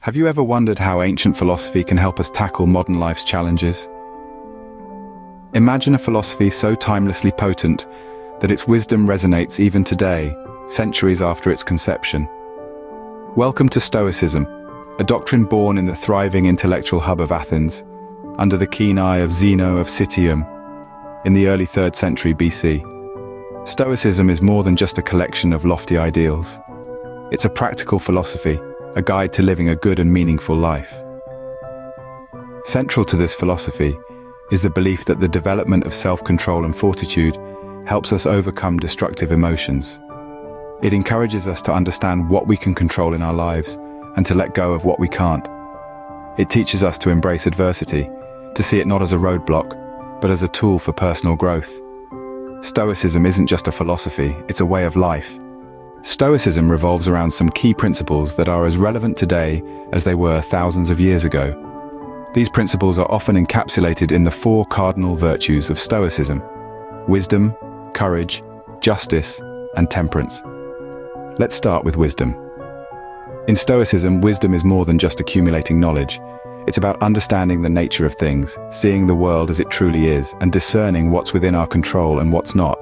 Have you ever wondered how ancient philosophy can help us tackle modern life's challenges? Imagine a philosophy so timelessly potent that its wisdom resonates even today, centuries after its conception. Welcome to Stoicism, a doctrine born in the thriving intellectual hub of Athens, under the keen eye of Zeno of Citium, in the early 3rd century BC. Stoicism is more than just a collection of lofty ideals. It's a practical philosophy, a guide to living a good and meaningful life. Central to this philosophy is the belief that the development of self-control and fortitude helps us overcome destructive emotions. It encourages us to understand what we can control in our lives and to let go of what we can't. It teaches us to embrace adversity, to see it not as a roadblock, but as a tool for personal growth. Stoicism isn't just a philosophy, it's a way of life. Stoicism revolves around some key principles that are as relevant today as they were thousands of years ago. These principles are often encapsulated in the 4 cardinal virtues of Stoicism: wisdom, courage, justice, and temperance. Let's start with wisdom. In Stoicism, wisdom is more than just accumulating knowledge. It's about understanding the nature of things, seeing the world as it truly is, and discerning what's within our control and what's not.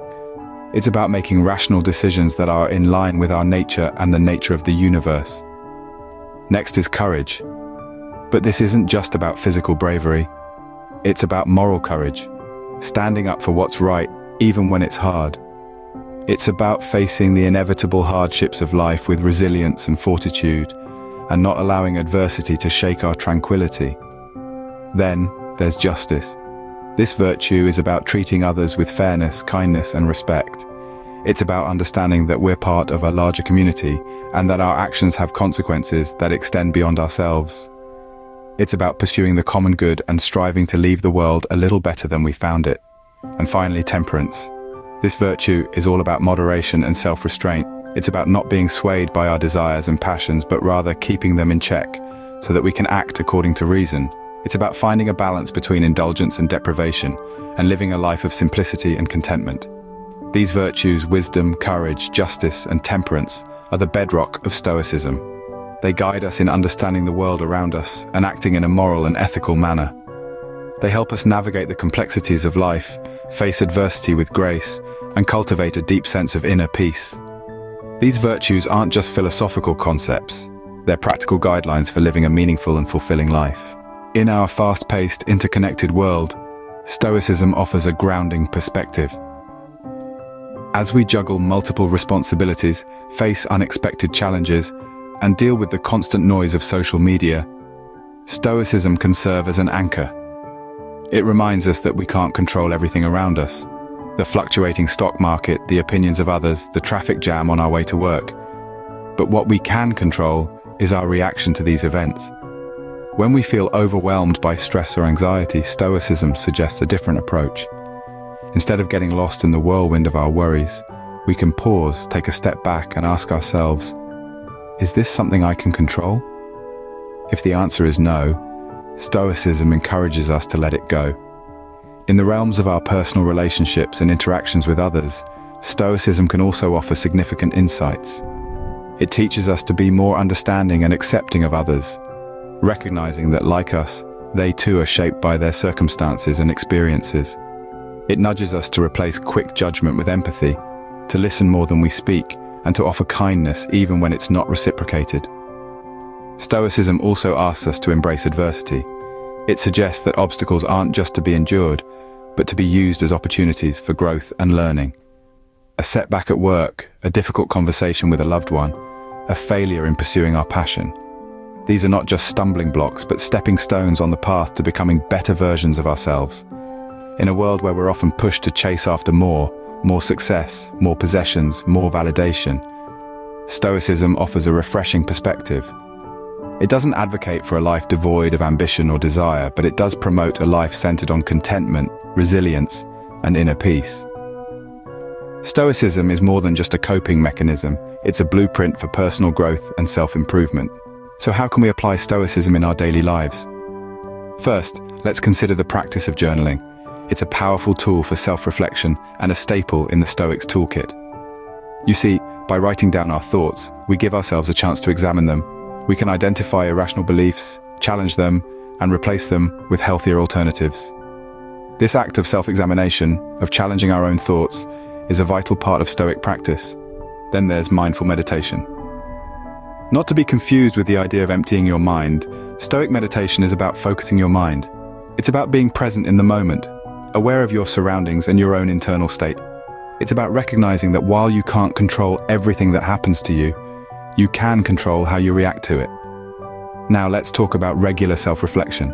It's about making rational decisions that are in line with our nature and the nature of the universe. Next is courage. But this isn't just about physical bravery. It's about moral courage, standing up for what's right, even when it's hard. It's about facing the inevitable hardships of life with resilience and fortitude, and not allowing adversity to shake our tranquility. Then there's justice. This virtue is about treating others with fairness, kindness, and respect. It's about understanding that we're part of a larger community and that our actions have consequences that extend beyond ourselves. It's about pursuing the common good and striving to leave the world a little better than we found it. And finally, temperance. This virtue is all about moderation and self-restraint. It's about not being swayed by our desires and passions, but rather keeping them in check so that we can act according to reason. It's about finding a balance between indulgence and deprivation, and living a life of simplicity and contentment. These virtues, wisdom, courage, justice, and temperance, are the bedrock of Stoicism. They guide us in understanding the world around us and acting in a moral and ethical manner. They help us navigate the complexities of life, face adversity with grace, and cultivate a deep sense of inner peace. These virtues aren't just philosophical concepts, they're practical guidelines for living a meaningful and fulfilling life. In our fast-paced, interconnected world, Stoicism offers a grounding perspective. As we juggle multiple responsibilities, face unexpected challenges, and deal with the constant noise of social media, Stoicism can serve as an anchor. It reminds us that we can't control everything around us. The fluctuating stock market, the opinions of others, the traffic jam on our way to work. But what we can control is our reaction to these events. When we feel overwhelmed by stress or anxiety, Stoicism suggests a different approach. Instead of getting lost in the whirlwind of our worries, we can pause, take a step back, and ask ourselves, is this something I can control? If the answer is no, Stoicism encourages us to let it go. In the realms of our personal relationships and interactions with others, Stoicism can also offer significant insights. It teaches us to be more understanding and accepting of others, recognizing that, like us, they too are shaped by their circumstances and experiences. It nudges us to replace quick judgment with empathy, to listen more than we speak, and to offer kindness even when it's not reciprocated. Stoicism also asks us to embrace adversity. It suggests that obstacles aren't just to be endured, but to be used as opportunities for growth and learning. A setback at work, a difficult conversation with a loved one, a failure in pursuing our passion. These are not just stumbling blocks, but stepping stones on the path to becoming better versions of ourselves. In a world where we're often pushed to chase after more success, more possessions, more validation, Stoicism offers a refreshing perspective. It doesn't advocate for a life devoid of ambition or desire, but it does promote a life centered on contentment, resilience, and inner peace. Stoicism is more than just a coping mechanism, it's a blueprint for personal growth and self-improvement. So how can we apply Stoicism in our daily lives? First, let's consider the practice of journaling. It's a powerful tool for self-reflection and a staple in the Stoics' toolkit. You see, by writing down our thoughts, we give ourselves a chance to examine them. We can identify irrational beliefs, challenge them, and replace them with healthier alternatives. This act of self-examination, of challenging our own thoughts, is a vital part of Stoic practice. Then there's mindful meditation. Not to be confused with the idea of emptying your mind, Stoic meditation is about focusing your mind. It's about being present in the moment, aware of your surroundings and your own internal state. It's about recognizing that while you can't control everything that happens to you, you can control how you react to it. Now let's talk about regular self-reflection.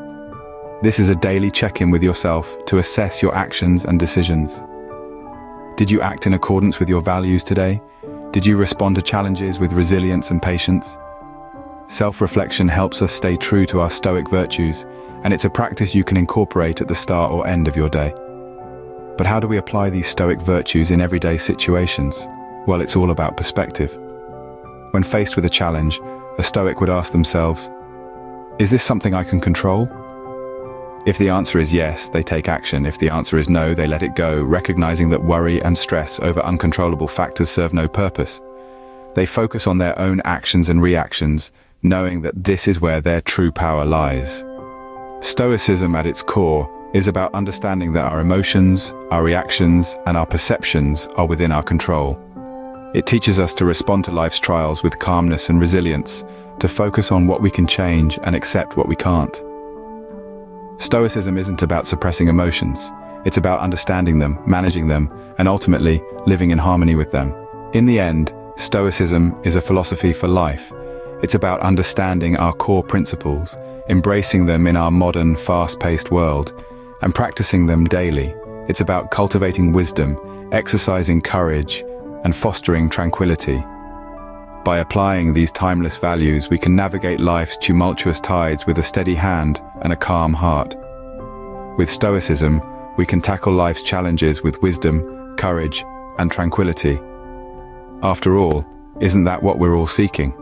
This is a daily check-in with yourself to assess your actions and decisions. Did you act in accordance with your values today? Did you respond to challenges with resilience and patience? Self-reflection helps us stay true to our Stoic virtues, and it's a practice you can incorporate at the start or end of your day. But how do we apply these Stoic virtues in everyday situations? Well, it's all about perspective. When faced with a challenge, a Stoic would ask themselves, is this something I can control? If the answer is yes, they take action. If the answer is no, they let it go, recognizing that worry and stress over uncontrollable factors serve no purpose. They focus on their own actions and reactions, knowing that this is where their true power lies. Stoicism at its core is about understanding that our emotions, our reactions, and our perceptions are within our control. It teaches us to respond to life's trials with calmness and resilience, to focus on what we can change and accept what we can't. Stoicism isn't about suppressing emotions. It's about understanding them, managing them, and ultimately living in harmony with them. In the end, Stoicism is a philosophy for life. It's about understanding our core principles, embracing them in our modern, fast-paced world, and practicing them daily. It's about cultivating wisdom, exercising courage, and fostering tranquility. By applying these timeless values, we can navigate life's tumultuous tides with a steady hand and a calm heart. With Stoicism, we can tackle life's challenges with wisdom, courage, and tranquility. After all, isn't that what we're all seeking?